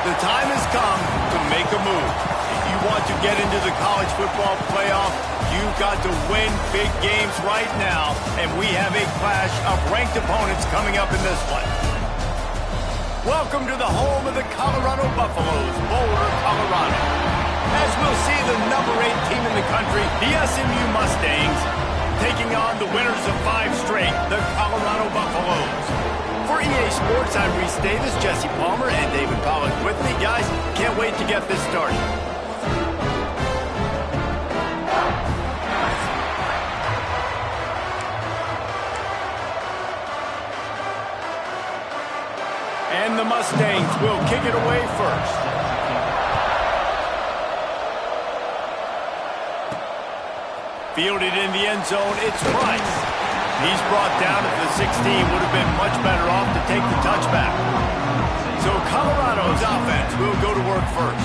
The time has come to make a move. If you want to get into the college football playoff, you've got to win big games right now, and we have a clash of ranked opponents coming up in this one. Welcome to the home of the Colorado Buffaloes, Boulder, Colorado. As we'll see the number 8 team in the country, the SMU Mustangs, taking on the winners of 5 straight, the Colorado Buffaloes. For EA Sports, I'm Reese Davis, Jesse Palmer, and David Pollack with me. Guys, can't wait to get this started. And the Mustangs will kick it away first. Fielded in the end zone, it's Price. He's brought down at the 16, would have been much better off to take the touchback. So Colorado's offense will go to work first.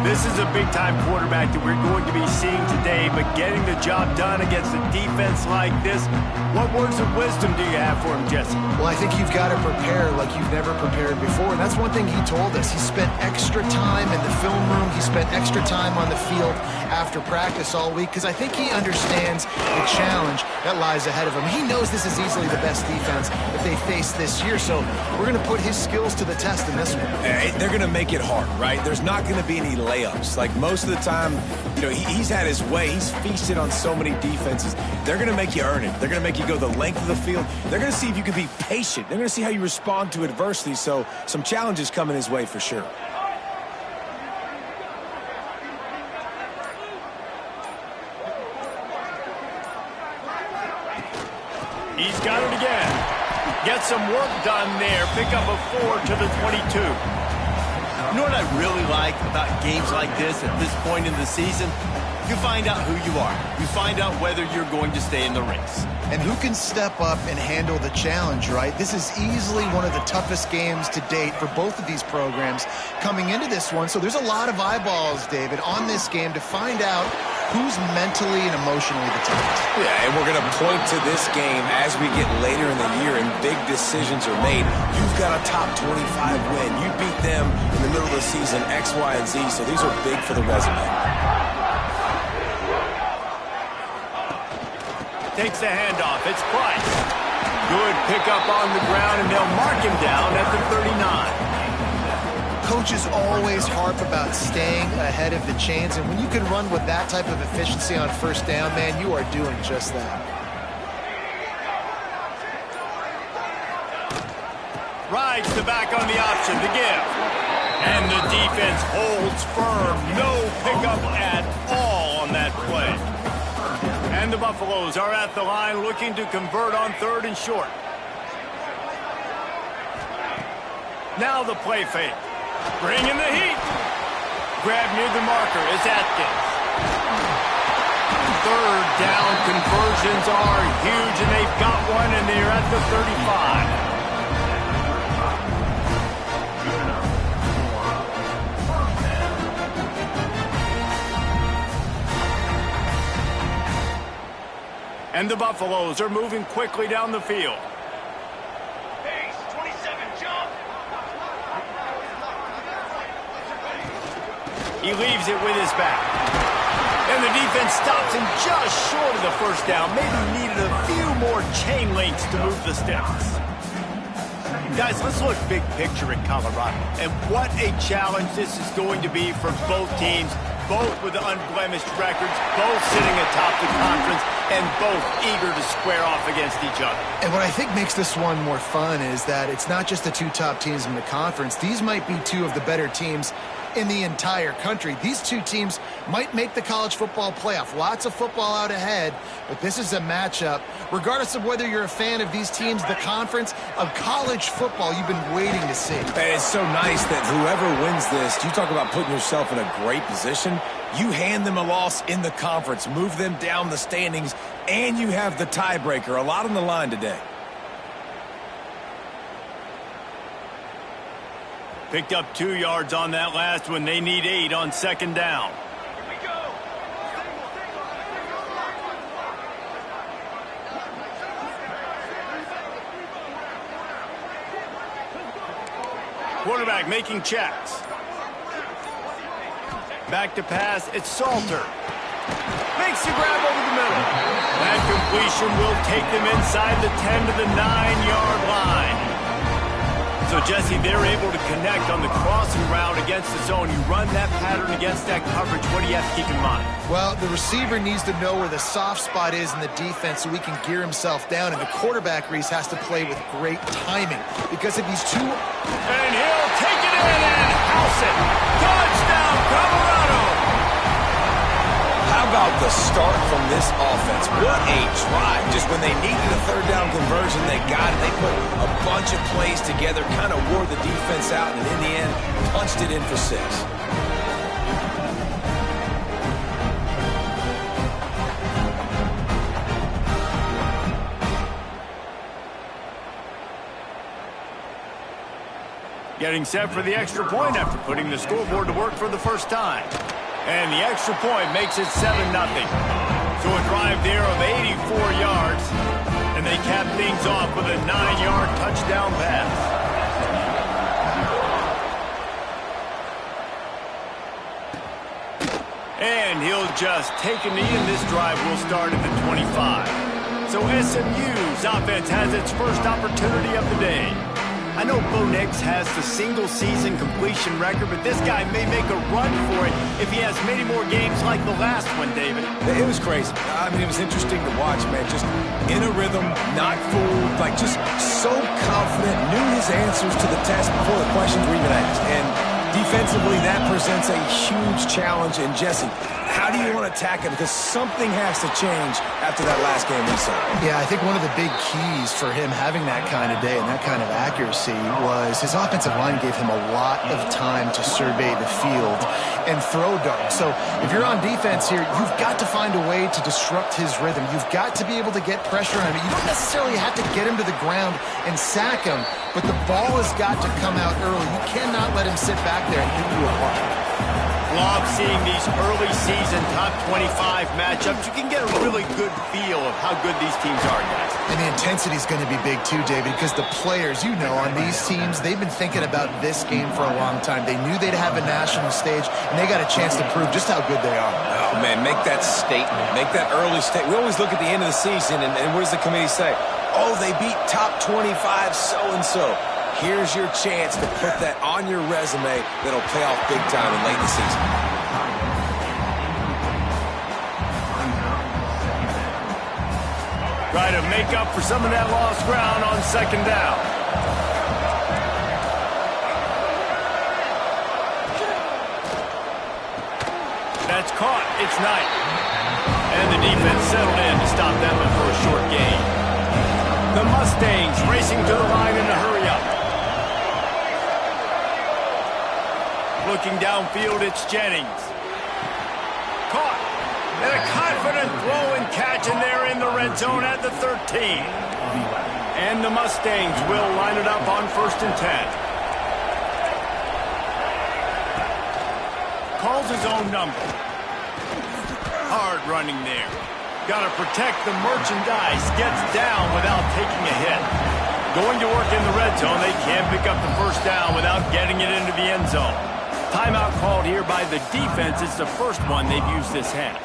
This is a big-time quarterback that we're going to be seeing today, but getting the job done against a defense like this, what words of wisdom do you have for him, Jesse? Well, I think you've got to prepare like you've never prepared before, and that's one thing he told us. He spent extra time in the film room. He spent extra time on the field after practice all week, because I think he understands the challenge that lies ahead of him. He knows this is easily the best defense that they face this year, so we're going to put his skills to the test in this one. They're going to make it hard, right? There's not going to be any layups. Like most of the time, you know, he's had his way. He's feasted on so many defenses. They're going to make you earn it. They're going to make you go the length of the field. They're going to see if you can be patient. They're going to see how you respond to adversity. So some challenges coming his way for sure. He's got it again. Get some work done there. Pick up a 4 to the 22. You know what I really like about games like this at this point in the season? You find out who you are. You find out whether you're going to stay in the race. And who can step up and handle the challenge, right? This is easily one of the toughest games to date for both of these programs coming into this one. So there's a lot of eyeballs, David, on this game to find out who's mentally and emotionally the toughest. Yeah, and we're going to point to this game as we get later in the year and big decisions are made. You've got a top 25 win. You beat them in the middle of the season, X, Y, and Z, so these are big for the resume. Takes the handoff. It's Price. Good pickup on the ground, and they'll mark him down at the 39. Coaches always harp about staying ahead of the chains, and when you can run with that type of efficiency on first down, man, you are doing just that. Rides the back on the option to give. And the defense holds firm. No pickup at all on that play. And the Buffaloes are at the line looking to convert on 3rd and short. Now the play fake. Bring in the heat. Grab near the marker is Atkins. 3rd down conversions are huge, and they've got one, and they're at the 35. And the Buffaloes are moving quickly down the field. Pace, 27, jump! He leaves it with his back. And the defense stops him just short of the first down. Maybe needed a few more chain links to move the sticks. Guys, let's look big picture at Colorado. And what a challenge this is going to be for both teams. Both with unblemished records, both sitting atop the conference, and both eager to square off against each other. And what I think makes this one more fun is that it's not just the 2 top teams in the conference. These might be 2 of the better teams in the entire country. These 2 teams might make the college football playoff. Lots of football out ahead, but this is a matchup. Regardless of whether you're a fan of these teams, the conference of college football you've been waiting to see. And it's so nice that whoever wins this, you talk about putting yourself in a great position. You hand them a loss in the conference, move them down the standings, and you have the tiebreaker. A lot on the line today. Picked up 2 yards on that last one. They need 8 on 2nd down. Here we go! Quarterback making checks. Back to pass, it's Salter. Makes the grab over the middle. That completion will take them inside the 10 to the 9-yard line. So, Jesse, they're able to connect on the crossing route against the zone. You run that pattern against that coverage. What do you have to keep in mind? Well, the receiver needs to know where the soft spot is in the defense so he can gear himself down. And the quarterback, Reese, has to play with great timing. Because if he's too... And he'll take it in and house it. Touchdown, Colorado! How about the start from this offense? What a drive. Just when they needed a third down conversion, they got it. They put a bunch of plays together, kind of wore the defense out, and in the end, punched it in for 6. Getting set for the extra point after putting the scoreboard to work for the first time. And the extra point makes it 7-0. So a drive there of 84 yards. And they cap things off with a 9-yard touchdown pass. And he'll just take a knee, and this drive will start at the 25. So SMU's offense has its first opportunity of the day. I know Bo Nix has the single-season completion record, but this guy may make a run for it if he has many more games like the last one, David. It was crazy. I mean, it was interesting to watch, man. Just in a rhythm, not fooled, like just so confident, knew his answers to the test before the questions were even asked. And defensively, that presents a huge challenge. And Jesse, how do you want to attack it? Because something has to change after that last game we saw. Yeah, I think one of the big keys for him having that kind of day and that kind of accuracy was his offensive line gave him a lot of time to survey the field and throw darts. So if you're on defense here, you've got to find a way to disrupt his rhythm. You've got to be able to get pressure on him. You don't necessarily have to get him to the ground and sack him, but the ball has got to come out early. You cannot let him sit back there and hit you apart. Love seeing these early season top 25 matchups. You can get a really good feel of how good these teams are, guys. And the intensity is going to be big too, David, because the players, you know, on these teams, they've been thinking about this game for a long time. They knew they'd have a national stage, and they got a chance to prove just how good they are. Oh, man, make that statement. Make that early statement. We always look at the end of the season, and what does the committee say? Oh, they beat top 25 so-and-so. Here's your chance to put that on your resume that'll pay off big time in late in the season. Try to make up for some of that lost ground on second down. That's caught. It's Knight. And the defense settled in to stop that one for a short gain. The Mustangs racing to the line in a hurry-up. Looking downfield, it's Jennings. Caught. And a confident throw and catch, and they're in the red zone at the 13. And the Mustangs will line it up on 1st and 10. Calls his own number. Hard running there. Got to protect the merchandise. Gets down without taking a hit. Going to work in the red zone. They can't pick up the first down without getting it into the end zone. Timeout called here by the defense. It's the first one they've used this half.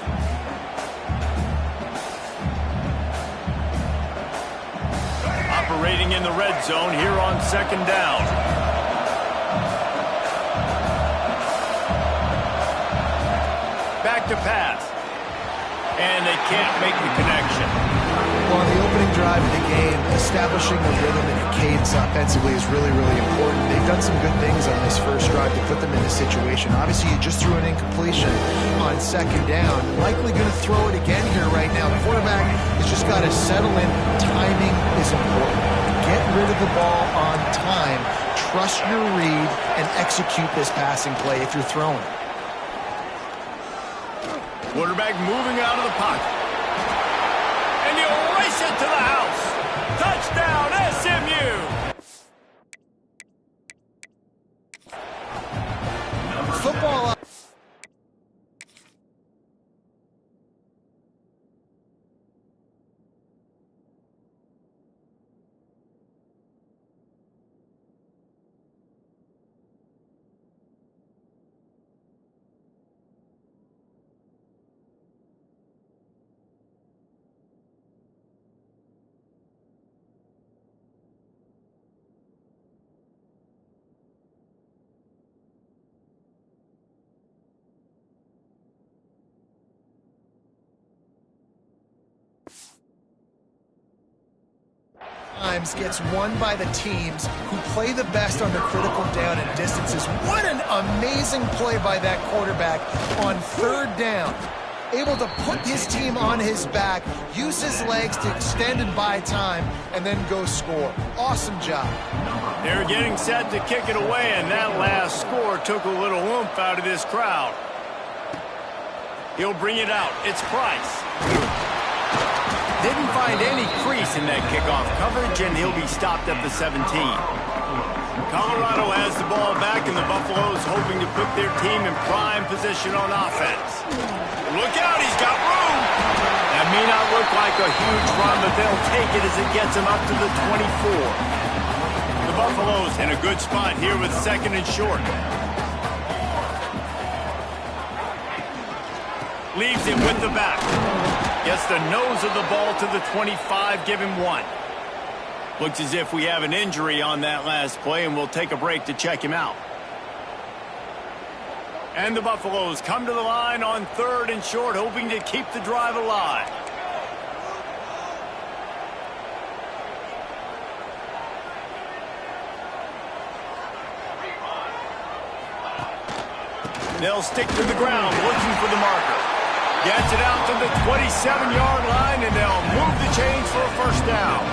Operating in the red zone here on 2nd down. Back to pass. And they can't make the connection. Well, on the opening drive of the game, establishing a rhythm and a cadence offensively is really, really important. They've done some good things on this first drive to put them in this situation. Obviously, you just threw an incompletion on 2nd down. Likely going to throw it again here right now. The quarterback has just got to settle in. Timing is important. Get rid of the ball on time. Trust your read and execute this passing play if you're throwing it. Quarterback moving out of the pocket. And you race it to the house. Touchdown, SMU. Football. times gets won by the teams who play the best on the critical down and distances. What an amazing play by that quarterback on third down. Able to put his team on his back, use his legs to extend and buy time, and then go score. Awesome job. They're getting set to kick it away, and that last score took a little oomph out of this crowd. He'll bring it out. It's Price. Didn't find any crease in that kickoff coverage, and he'll be stopped at the 17. Colorado has the ball back, and the Buffaloes hoping to put their team in prime position on offense. Look out, he's got room. That may not look like a huge run, but they'll take it as it gets him up to the 24. The Buffaloes in a good spot here with second and short. Leaves him with the back. Gets the nose of the ball to the 25, give him 1. Looks as if we have an injury on that last play, and we'll take a break to check him out. And the Buffaloes come to the line on third and short, hoping to keep the drive alive. They'll stick to the ground, looking for the marker. Gets it out to the 27-yard line, and they'll move the chains for a first down.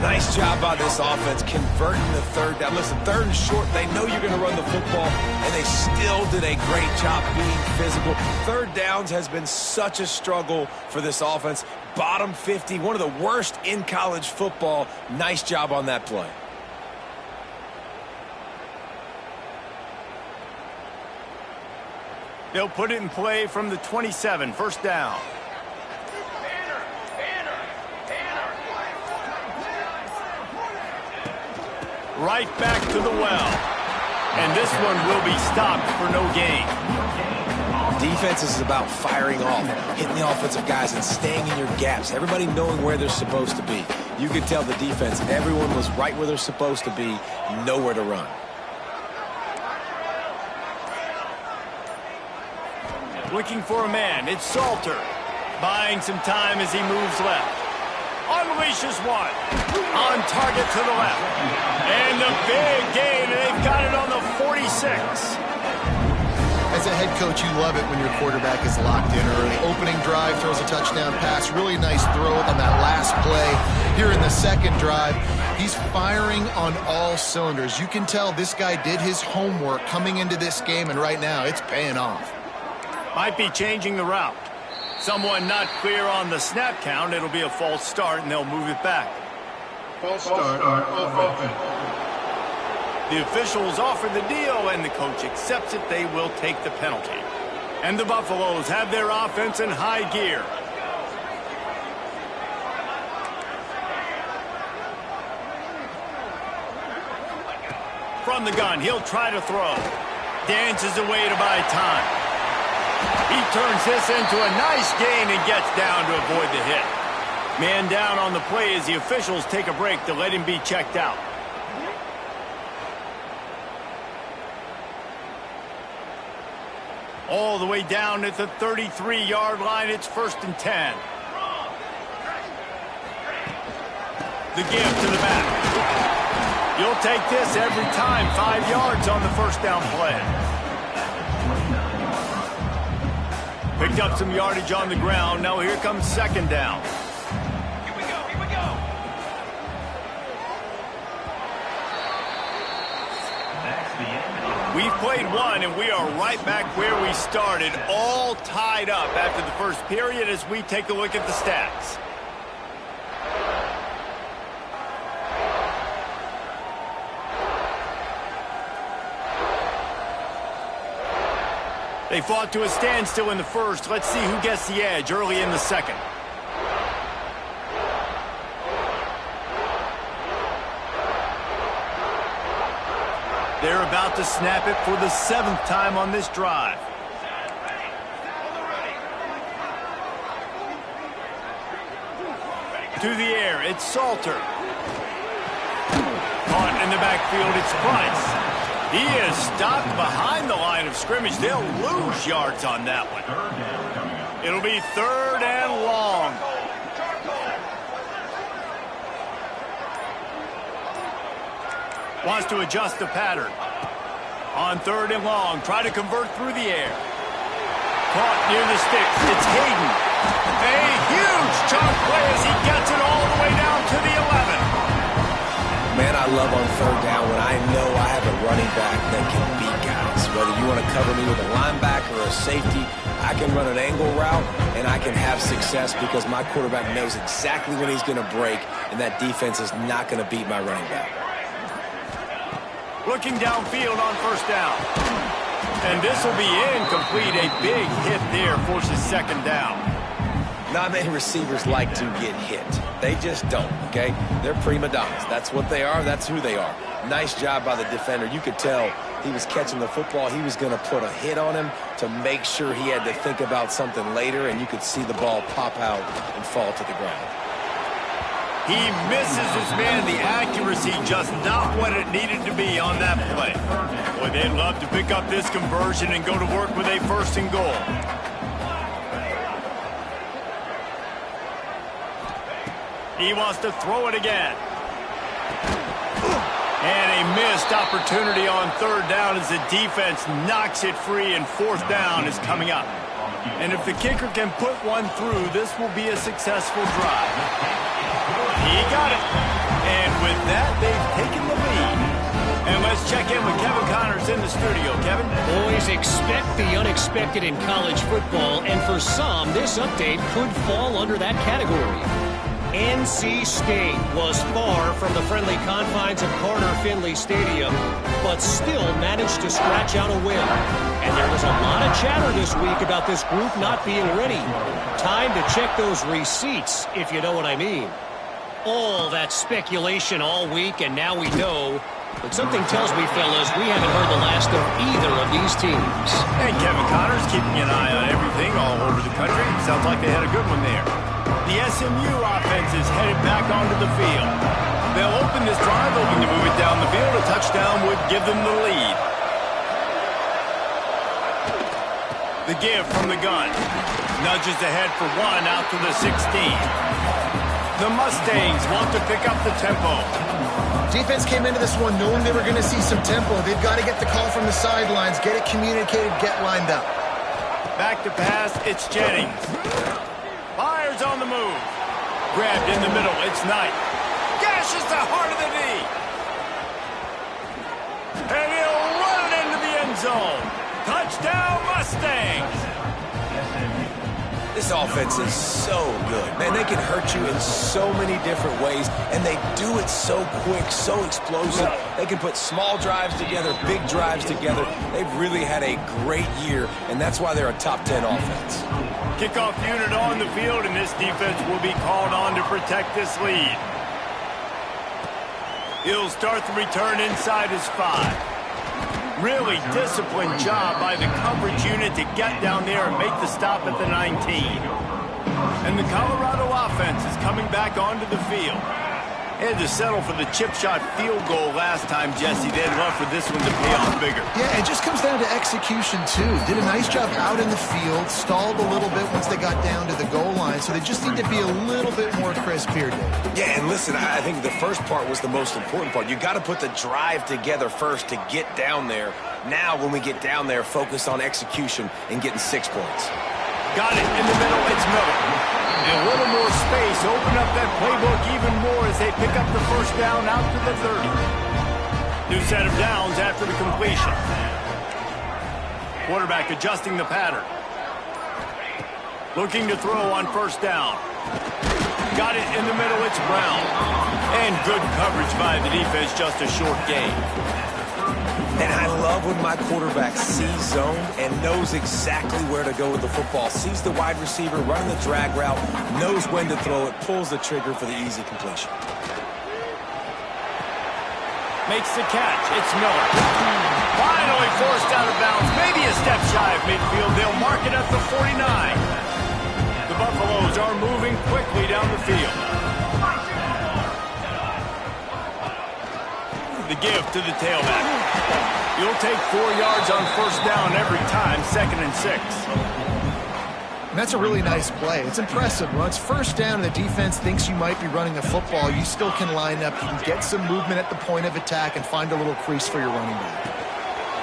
Nice job by this offense converting the third down. Listen, third and short, they know you're going to run the football, and they still did a great job being physical. Third downs has been such a struggle for this offense. Bottom 50, one of the worst in college football. Nice job on that play. They'll put it in play from the 27, first down. Right back to the well. And this one will be stopped for no gain. Defense is about firing off, hitting the offensive guys and staying in your gaps. Everybody knowing where they're supposed to be. You could tell the defense, everyone was right where they're supposed to be, nowhere to run. Looking for a man, it's Salter. Buying some time as he moves left. Unleashes one. On target to the left. And the big gain, and they've got it on the 46. As a head coach, you love it when your quarterback is locked in early. Opening drive, throws a touchdown pass. Really nice throw on that last play. Here in the second drive, he's firing on all cylinders. You can tell this guy did his homework coming into this game, and right now it's paying off. Might be changing the route. Someone not clear on the snap count. It'll be a false start, and they'll move it back. False start on offense. The officials offer the deal, and the coach accepts it. They will take the penalty. And the Buffaloes have their offense in high gear. From the gun, he'll try to throw. Dances away to buy time. He turns this into a nice gain and gets down to avoid the hit. Man down on the play as the officials take a break to let him be checked out. All the way down at the 33-yard line, it's 1st and 10. The give to the back. You'll take this every time. 5 yards on the first down play. Picked up some yardage on the ground. Now here comes second down. Here we go, here we go. We've played one, and we are right back where we started, all tied up after the first period as we take a look at the stats. They fought to a standstill in the first. Let's see who gets the edge early in the second. They're about to snap it for the 7th time on this drive. To the air, it's Salter. Caught in the backfield, it's Price. He is stopped behind the line of scrimmage. They'll lose yards on that one. It'll be 3rd and long. Wants to adjust the pattern. On 3rd and long, try to convert through the air. Caught near the sticks. It's Hayden. A huge chunk play as he gets it all the way down to the 11. Man, I love on 3rd down when I know I have a running back that can beat guys. Whether you want to cover me with a linebacker or a safety, I can run an angle route, and I can have success because my quarterback knows exactly when he's going to break, and that defense is not going to beat my running back. Looking downfield on 1st down. And this will be incomplete. A big hit there forces 2nd down. Not many receivers like to get hit. They just don't, okay? They're prima donnas. That's what they are. That's who they are. Nice job by the defender. You could tell he was catching the football. He was going to put a hit on him to make sure he had to think about something later, and you could see the ball pop out and fall to the ground. He misses his man. The accuracy just not what it needed to be on that play. Boy, they'd love to pick up this conversion and go to work with a 1st and goal. He wants to throw it again. And a missed opportunity on 3rd down as the defense knocks it free, and 4th down is coming up. And if the kicker can put one through, this will be a successful drive. He got it. And with that, they've taken the lead. And let's check in with Kevin Connors in the studio. Kevin? Boys, expect the unexpected in college football, and for some, this update could fall under that category. NC State was far from the friendly confines of Carter Finley Stadium, but still managed to scratch out a win. And there was a lot of chatter this week about this group not being ready. Time to check those receipts, if you know what I mean. All that speculation all week, and now we know. But something tells me, fellas, we haven't heard the last of either of these teams. And Kevin Connors keeping an eye on everything all over the country. Sounds like they had a good one there. The SMU offense is headed back onto the field. They'll open this drive, hoping to move it down the field. A touchdown would give them the lead. The give from the gun. Nudges ahead for 1 out to the 16. The Mustangs want to pick up the tempo. Defense came into this one knowing they were going to see some tempo. They've got to get the call from the sidelines, get it communicated, get lined up. Back to pass, it's Jennings. Fires on the move. Grabbed in the middle, it's Knight. Gashes the heart of the knee. And he'll run it into the end zone. Touchdown, Mustangs. This offense is so good. Man, they can hurt you in so many different ways, and they do it so quick, so explosive. They can put small drives together, big drives together. They've really had a great year, and that's why they're a top 10 offense. Kickoff unit on the field, and this defense will be called on to protect this lead. He'll start the return inside his 5. Really disciplined job by the coverage unit to get down there and make the stop at the 19. And the Colorado offense is coming back onto the field. Had to settle for the chip shot field goal last time, Jesse. They'd love for this one to pay off bigger. Yeah, it just comes down to execution, too. Did a nice job out in the field, stalled a little bit once they got down to the goal line, so they just need to be a little bit more crisp here, Dave. Yeah, and listen, I think the first part was the most important part. You got to put the drive together first to get down there. Now, when we get down there, focus on execution and getting 6 points. Got it in the middle, it's Miller. And a little more space, open up that playbook even more as they pick up the 1st down out to the 30. New set of downs after the completion. Quarterback adjusting the pattern. Looking to throw on 1st down. Got it in the middle, it's Brown. And good coverage by the defense, just a short gain. And I love when my quarterback sees zone and knows exactly where to go with the football. Sees the wide receiver running the drag route, knows when to throw it, pulls the trigger for the easy completion. Makes the catch. It's Miller. Finally forced out of bounds. Maybe a step shy of midfield. They'll mark it at the 49. The Buffaloes are moving quickly down the field. The give to the tailback. You'll take 4 yards on 1st down every time, 2nd and 6. And that's a really nice play. It's impressive. When it's first down and the defense thinks you might be running the football, you still can line up. You can get some movement at the point of attack and find a little crease for your running back.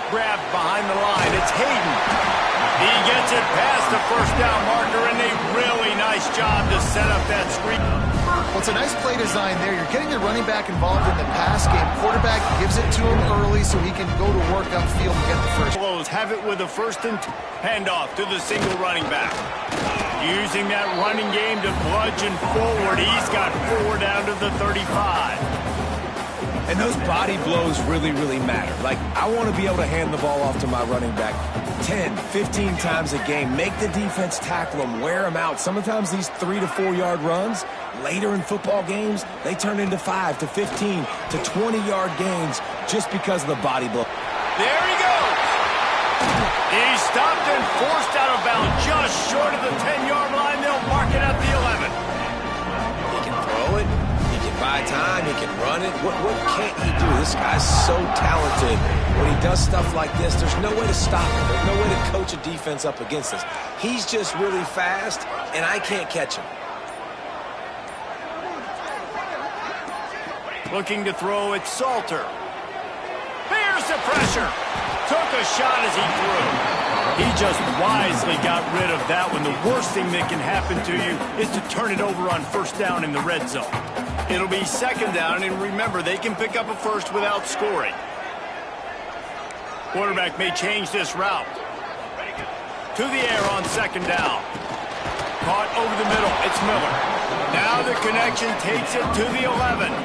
Grab behind the line. It's Hayden. He gets it past the first down marker, and a really nice job to set up that screen. Well, it's a nice play design there. You're getting the running back involved in the pass game. Quarterback gives it to him early so he can go to work upfield and get the first. Have it with a first and handoff to the single running back. Using that running game to bludgeon forward. He's got 4 down to the 35. And those body blows really, really matter. Like, I want to be able to hand the ball off to my running back 10, 15 times a game. Make the defense tackle them, wear them out. Sometimes these 3 to 4 yard runs, later in football games, they turn into 5 to 15 to 20-yard gains just because of the body blow. There he goes. He's stopped and forced out of bounds just short of the 10-yard line. They'll mark it at the 11. He can throw it. He can buy time. He can run it. What can't he do? This guy's so talented. When he does stuff like this, there's no way to stop him. There's no way to coach a defense up against this. He's just really fast, and I can't catch him. Looking to throw, it's Salter. There's the pressure. Took a shot as he threw. He just wisely got rid of that one. The worst thing that can happen to you is to turn it over on first down in the red zone. It'll be second down, and remember, they can pick up a first without scoring. Quarterback may change this route. To the air on second down. Caught over the middle. It's Miller. Now the connection takes it to the 11.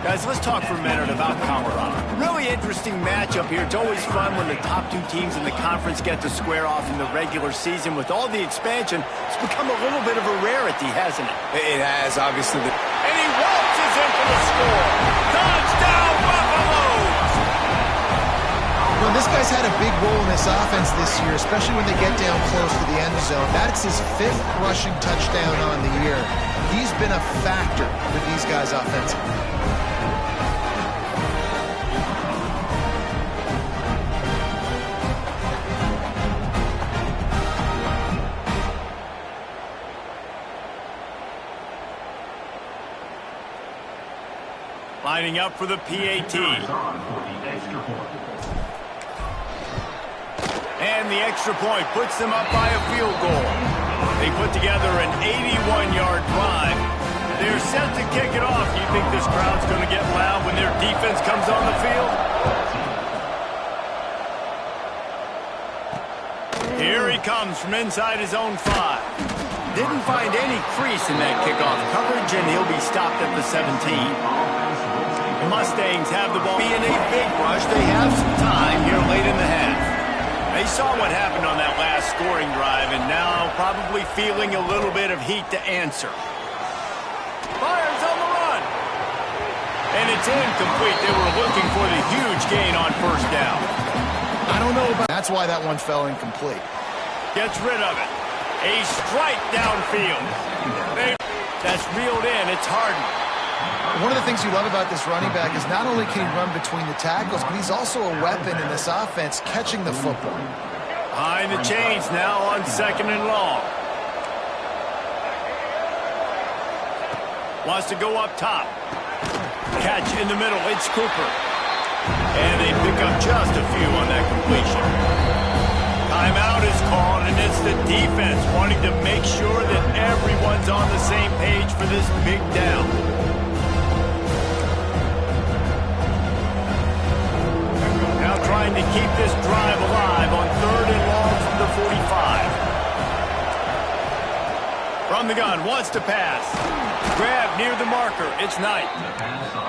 Guys, let's talk for a minute about Colorado. Really interesting matchup here. It's always fun when the top 2 teams in the conference get to square off in the regular season. With all the expansion, it's become a little bit of a rarity, hasn't it? It has, obviously. And he waltzes in for the score. Touchdown, Buffaloes! Well, this guy's had a big role in this offense this year, especially when they get down close to the end zone. That's his 5th rushing touchdown on the year. He's been a factor for these guys offensively. Lining up for the PAT. And the extra point puts them up by a field goal. They put together an 81-yard drive. They're set to kick it off. You think this crowd's going to get loud when their defense comes on the field? Here he comes from inside his own 5. Didn't find any crease in that kickoff coverage, and he'll be stopped at the 17. The Mustangs have the ball. Being a big rush, they have some time here late in the half. They saw what happened on that last scoring drive, and now probably feeling a little bit of heat to answer. Fires on the run. And it's incomplete. They were looking for the huge gain on first down. I don't know about that's why that one fell incomplete. Gets rid of it. A strike downfield. That's reeled in. It's Harden. One of the things you love about this running back is not only can he run between the tackles, but he's also a weapon in this offense, catching the football. Behind the chains now on second and long. Wants to go up top. Catch in the middle. It's Cooper. And they pick up just a few on that completion. Timeout is called, and it's the defense wanting to make sure that everyone's on the same page for this big down. Now trying to keep this drive alive on third and long from the 45. From the gun, wants to pass. Grab near the marker. It's Knight.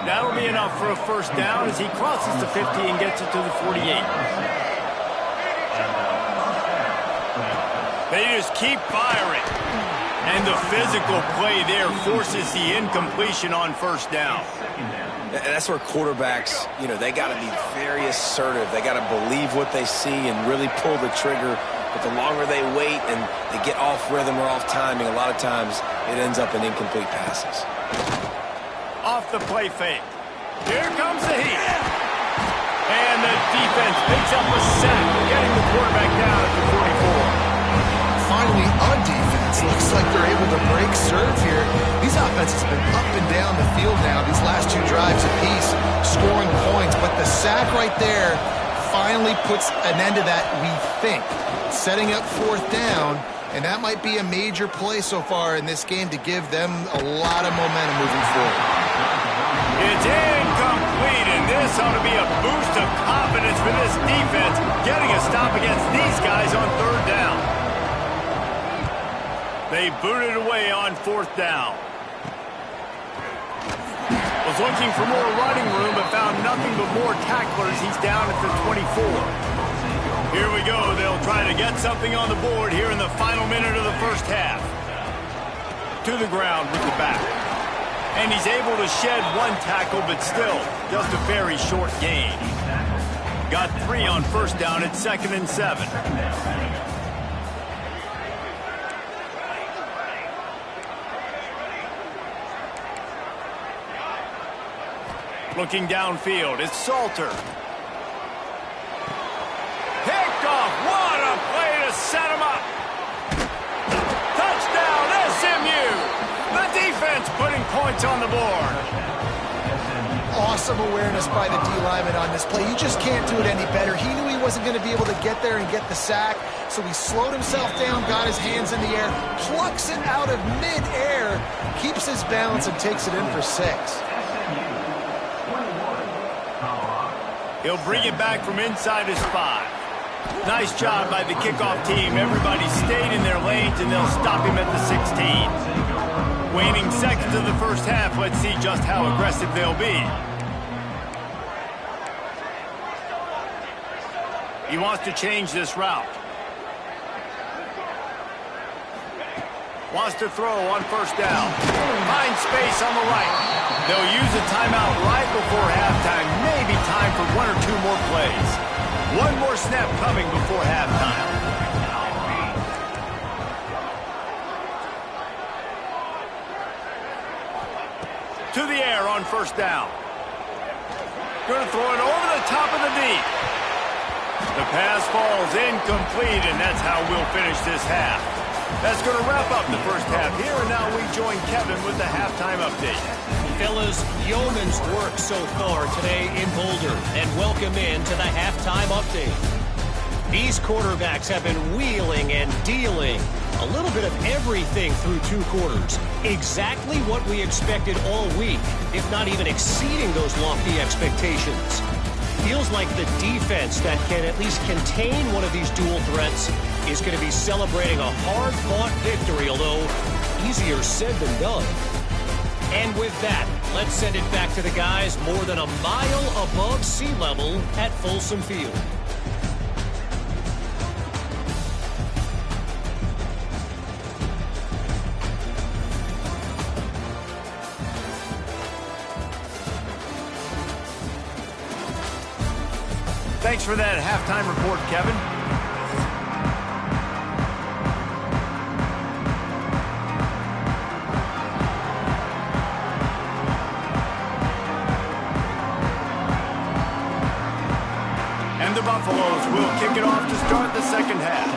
That'll be enough for a first down as he crosses the 50 and gets it to the 48. They just keep firing. And the physical play there forces the incompletion on first down. That's where quarterbacks, they got to be very assertive. They got to believe what they see and really pull the trigger. But the longer they wait and they get off rhythm or off timing, a lot of times it ends up in incomplete passes. Off the play fake. Here comes the heat. And the defense picks up a sack, getting the quarterback down at the 44. Finally looks like they're able to break serve here. These offenses have been up and down the field now, these last 2 drives apiece, scoring points. But the sack right there finally puts an end to that, we think. Setting up 4th down, and that might be a major play so far in this game to give them a lot of momentum moving forward. It's incomplete, and this ought to be a boost of confidence for this defense, getting a stop against these guys on 3rd down. They booted away on 4th down. Was looking for more running room, but found nothing but more tacklers. He's down at the 24. Here we go. They'll try to get something on the board here in the final minute of the first half. To the ground with the back. And he's able to shed 1 tackle, but still just a very short gain. Got 3 on 1st down at 2nd and 7. Looking downfield, it's Salter. Picked off, what a play to set him up. Touchdown, SMU. The defense putting points on the board. Awesome awareness by the D-lineman on this play. You just can't do it any better. He knew he wasn't going to be able to get there and get the sack, so he slowed himself down, got his hands in the air, plucks it out of mid-air, keeps his balance, and takes it in for 6. He'll bring it back from inside his 5. Nice job by the kickoff team. Everybody stayed in their lanes, and they'll stop him at the 16. Waning seconds of the first half. Let's see just how aggressive they'll be. He wants to change this route. Wants to throw on 1st down. Finds space on the right. They'll use a timeout right before halftime. Maybe time for 1 or 2 more plays. 1 more snap coming before halftime. To the air on 1st down. Going to throw it over the top of the deep. The pass falls incomplete, and that's how we'll finish this half. That's going to wrap up the first half here, and now we join Kevin with the halftime update. Fellas, yeoman's work so far today in Boulder, and welcome in to the halftime update. These quarterbacks have been wheeling and dealing. A little bit of everything through 2 quarters. Exactly what we expected all week, if not even exceeding those lofty expectations. Feels like the defense that can at least contain one of these dual threats is going to be celebrating a hard-fought victory, although easier said than done. And with that, let's send it back to the guys more than a mile above sea level at Folsom Field. Thanks for that halftime report, Kevin. And the Buffaloes will kick it off to start the second half.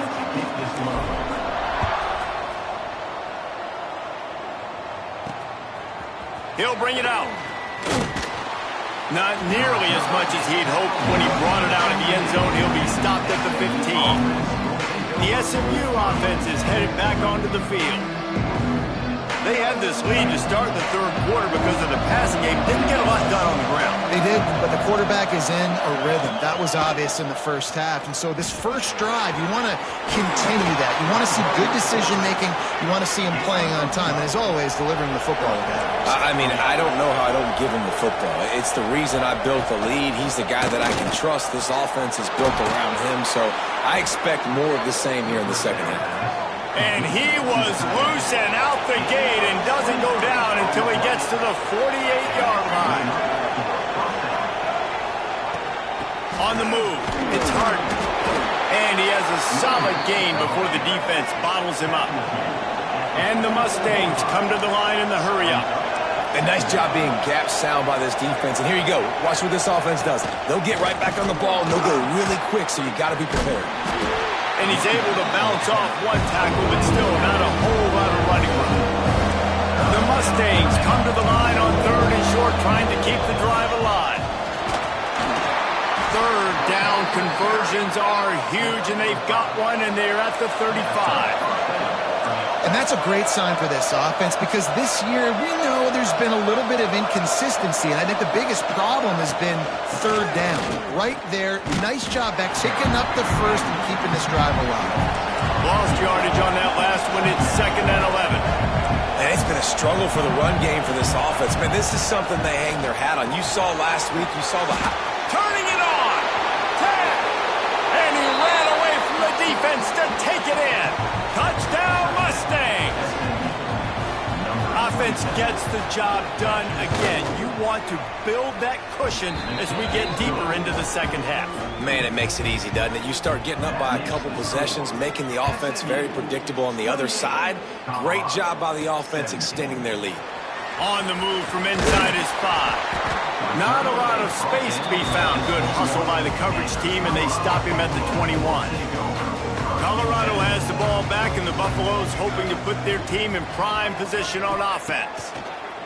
He'll bring it out. Not nearly as much as he'd hoped when he brought it out of the end zone. He'll be stopped at the 15. The SMU offense is headed back onto the field. They had this lead to start the 3rd quarter because of the passing game. Didn't get a lot done on the ground. They did, but the quarterback is in a rhythm. That was obvious in the first half. And so this first drive, you want to continue that. You want to see good decision-making. You want to see him playing on time. And as always, delivering the football that matters. I mean, I don't know how I don't give him the football. It's the reason I built the lead. He's the guy that I can trust. This offense is built around him. So I expect more of the same here in the second half. And he was loose and out the gate and doesn't go down until he gets to the 48-yard line. On the move, it's Harden. And he has a solid gain before the defense bottles him up. And the Mustangs come to the line in the hurry-up. A nice job being gap sound by this defense. And here you go. Watch what this offense does. They'll get right back on the ball, and they'll go really quick, so you got to be prepared. And he's able to bounce off one tackle, but still not a whole lot of running room. The Mustangs come to the line on 3rd and short, trying to keep the drive alive. 3rd down conversions are huge, and they've got one, and they're at the 35. And that's a great sign for this offense because this year we know there's been a little bit of inconsistency, and I think the biggest problem has been 3rd down. Right there, nice job back, picking up the first and keeping this drive alive. Lost yardage on that last one. It's 2nd and 11. And it's been a struggle for the run game for this offense. Man, this is something they hang their hat on. You saw last week, you saw the... Turning it on. Tag. And he ran away from the defense to take it in. Touchdown, Mustangs. Offense gets the job done again. You want to build that cushion as we get deeper into the second half. Man, it makes it easy, doesn't it? You start getting up by a couple possessions, making the offense very predictable on the other side. Great job by the offense extending their lead. On the move from inside his 5. Not a lot of space to be found. Good hustle by the coverage team, and they stop him at the 21. Colorado has the ball back, and the Buffaloes hoping to put their team in prime position on offense.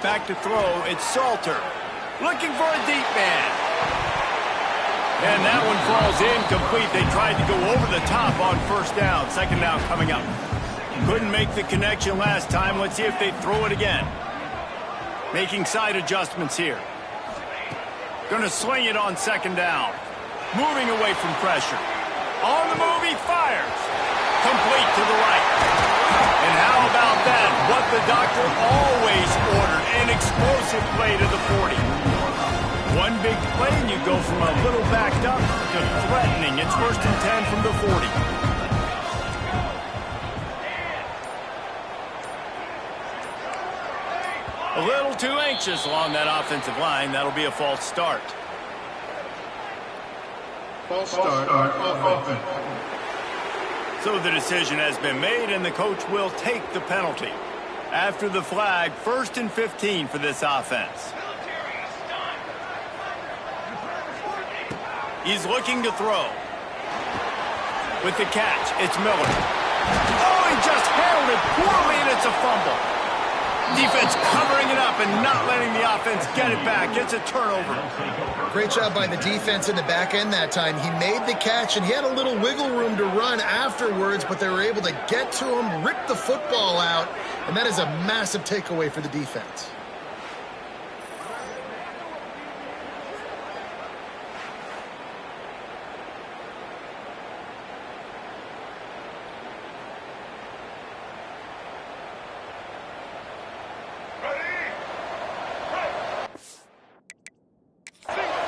Back to throw, it's Salter. Looking for a deep man. And that one falls incomplete. They tried to go over the top on 1st down. 2nd down coming up. Couldn't make the connection last time. Let's see if they throw it again. Making side adjustments here. Going to sling it on 2nd down. Moving away from pressure. On the move, he fires. Complete to the right. And how about that? What the doctor always ordered. An explosive play to the 40. One big play, and you go from a little backed up to threatening. It's 1st and 10 from the 40. A little too anxious along that offensive line. That'll be a false start. False start on offense. So the decision has been made, and the coach will take the penalty. After the flag, 1st and 15 for this offense. He's looking to throw. With the catch, it's Miller. Oh, he just handled it poorly, and it's a fumble. Defense covering it up and not letting the offense get it back. It's a turnover. Great job by the defense in the back end that time. He made the catch, and he had a little wiggle room to run afterwards, but they were able to get to him, rip the football out, and that is a massive takeaway for the defense.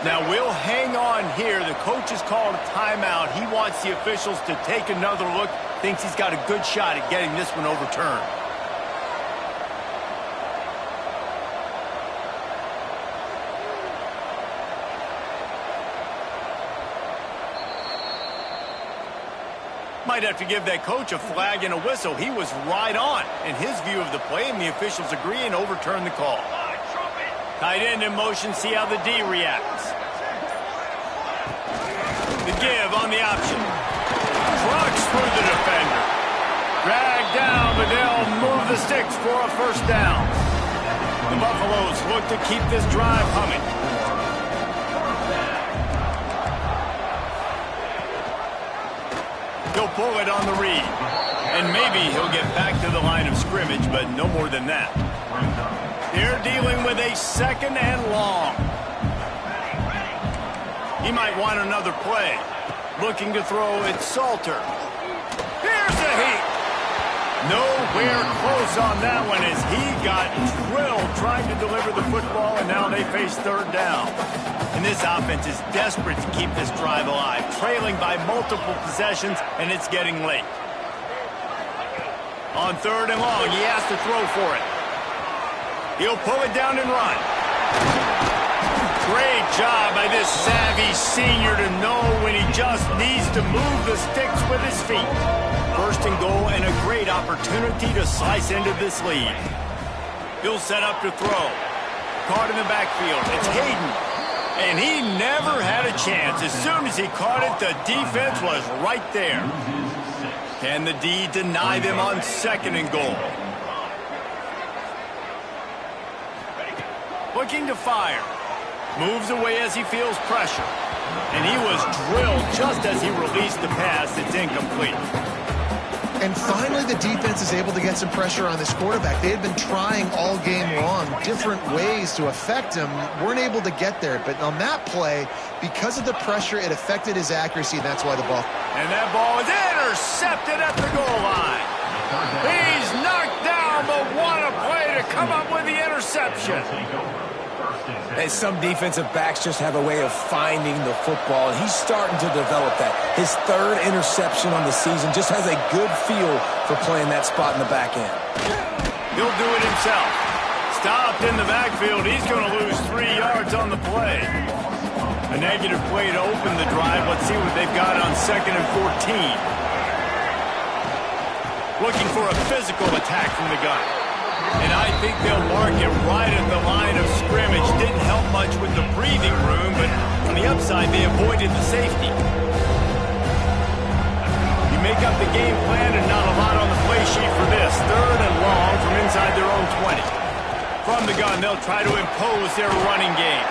Now, we'll hang on here. The coach has called a timeout. He wants the officials to take another look. Thinks he's got a good shot at getting this one overturned. Might have to give that coach a flag and a whistle. He was right on in his view of the play, and the officials agree and overturn the call. Tight end in motion, see how the D reacts. The give on the option. Trucks through the defender. Dragged down, but they'll move the sticks for a 1st down. The Buffaloes look to keep this drive humming. He'll pull it on the read. And maybe he'll get back to the line of scrimmage, but no more than that. They're dealing with a 2nd and long. He might want another play. Looking to throw, it's Salter. Here's a heat. Nowhere close on that one as he got drilled trying to deliver the football, and now they face 3rd down. And this offense is desperate to keep this drive alive, trailing by multiple possessions, and it's getting late. On 3rd and long, he has to throw for it. He'll pull it down and run. Great job by this savvy senior to know when he just needs to move the sticks with his feet. 1st and goal, and a great opportunity to slice into this lead. He'll set up to throw. Caught in the backfield. It's Hayden. And he never had a chance. As soon as he caught it, the defense was right there. Can the D deny them on 2nd and goal? Looking to fire. Moves away as he feels pressure. And he was drilled just as he released the pass. It's incomplete. And finally, the defense is able to get some pressure on this quarterback. They had been trying all game long different ways to affect him. Weren't able to get there. But on that play, because of the pressure, it affected his accuracy, and that's why the ball. And that ball is intercepted at the goal line. He's knocked down, but what a play to come up with the interception. And some defensive backs just have a way of finding the football, and he's starting to develop that. His 3rd interception on the season, just has a good feel for playing that spot in the back end. He'll do it himself. Stopped in the backfield. He's going to lose 3 yards on the play. A negative play to open the drive. Let's see what they've got on 2nd and 14. Looking for a physical attack from the gun. And I think they'll mark it right at the line of scrimmage. Didn't help much with the breathing room, but on the upside, they avoided the safety. You make up the game plan and not a lot on the play sheet for this. 3rd and long from inside their own 20. From the gun, they'll try to impose their running game.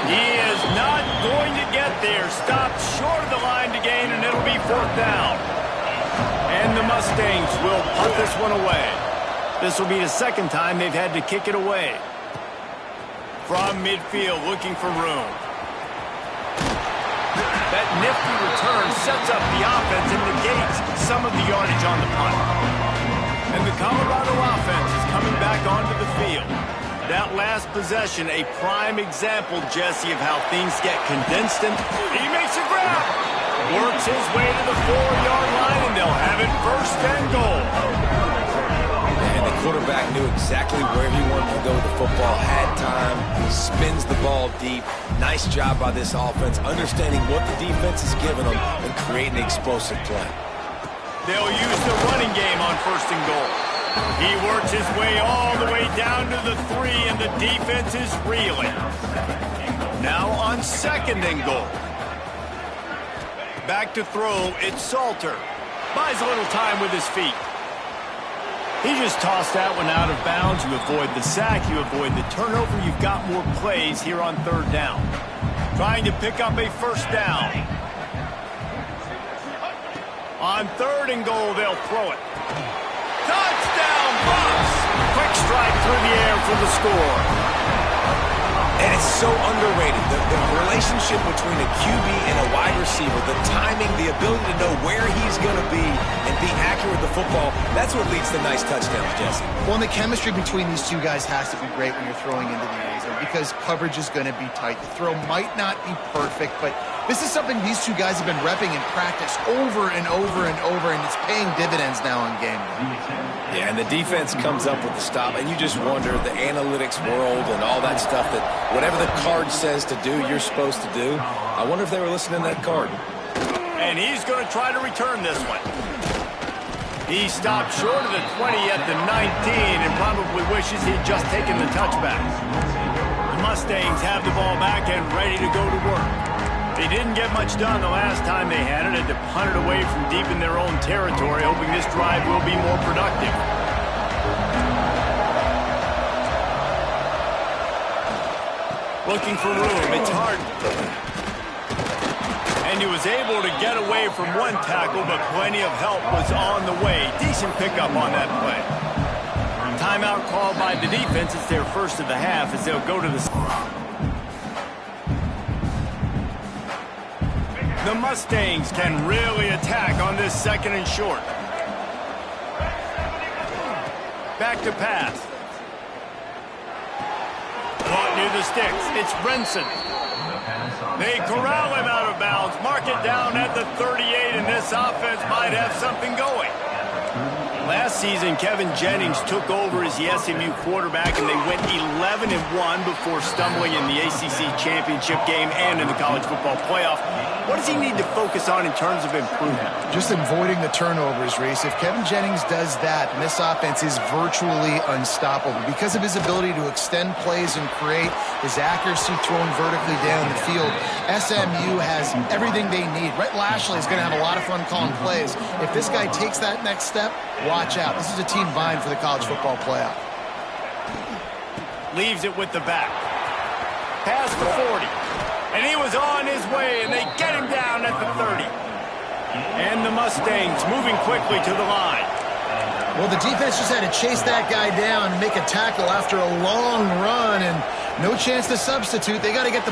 He is not going to get there. Stopped short of the line to gain, and it'll be 4th down. And the Mustangs will punt this one away. This will be the 2nd time they've had to kick it away. From midfield, looking for room. That nifty return sets up the offense and negates some of the yardage on the punt. And the Colorado offense is coming back onto the field. That last possession, a prime example, Jesse, of how things get condensed. And he makes a grab. Works his way to the 4-yard line, and they'll have it 1st and goal. And the quarterback knew exactly where he wanted to go with the football, had time, he spins the ball deep. Nice job by this offense, understanding what the defense is giving them and creating an explosive play. They'll use the running game on 1st and goal. He works his way all the way down to the 3, and the defense is reeling. Now on 2nd and goal. Back to throw, it's Salter. Buys a little time with his feet. He just tossed that one out of bounds. You avoid the sack, you avoid the turnover. You've got more plays here on 3rd down. Trying to pick up a 1st down. On 3rd and goal, they'll throw it. Touchdown, Bucks! Quick strike through the air for the score. And it's so underrated. The relationship between a QB and a wide receiver, the timing, the ability to know where he's going to be and be accurate with the football, that's what leads to nice touchdowns, Jesse. Well, and the chemistry between these two guys has to be great when you're throwing into the end zone because coverage is going to be tight. The throw might not be perfect, but this is something these two guys have been repping in practice over and over and over, and it's paying dividends now on game day. Yeah, and the defense comes up with the stop, and you just wonder, the analytics world and all that stuff, that whatever the card says to do, you're supposed to do. I wonder if they were listening to that card. And he's going to try to return this one. He stopped short of the 20 at the 19 and probably wishes he'd just taken the touchback. The Mustangs have the ball back and ready to go to work. They didn't get much done the last time they had it. Had to punt it away from deep in their own territory, hoping this drive will be more productive. Looking for room. It's hard. And he was able to get away from one tackle, but plenty of help was on the way. Decent pickup on that play. Timeout called by the defense. It's their 1st of the half as they'll go to the... The Mustangs can really attack on this 2nd and short. Back to pass. Caught near the sticks. It's Brinson. They corral him out of bounds. Mark it down at the 38, and this offense might have something going. Last season, Kevin Jennings took over as the SMU quarterback, and they went 11-1 before stumbling in the ACC championship game and in the college football playoff. What does he need to focus on in terms of improvement? Just avoiding the turnovers, Reese. If Kevin Jennings does that, and this offense is virtually unstoppable because of his ability to extend plays and create, his accuracy throwing vertically down the field, SMU has everything they need. Rhett Lashley is going to have a lot of fun calling plays. If this guy takes that next step, watch out. This is a team vying for the college football playoff. Leaves it with the back. Pass the 40. And he was on his way, and they get him down at the 30. And the Mustangs moving quickly to the line. Well, the defense just had to chase that guy down and make a tackle after a long run, and no chance to substitute. They got to get the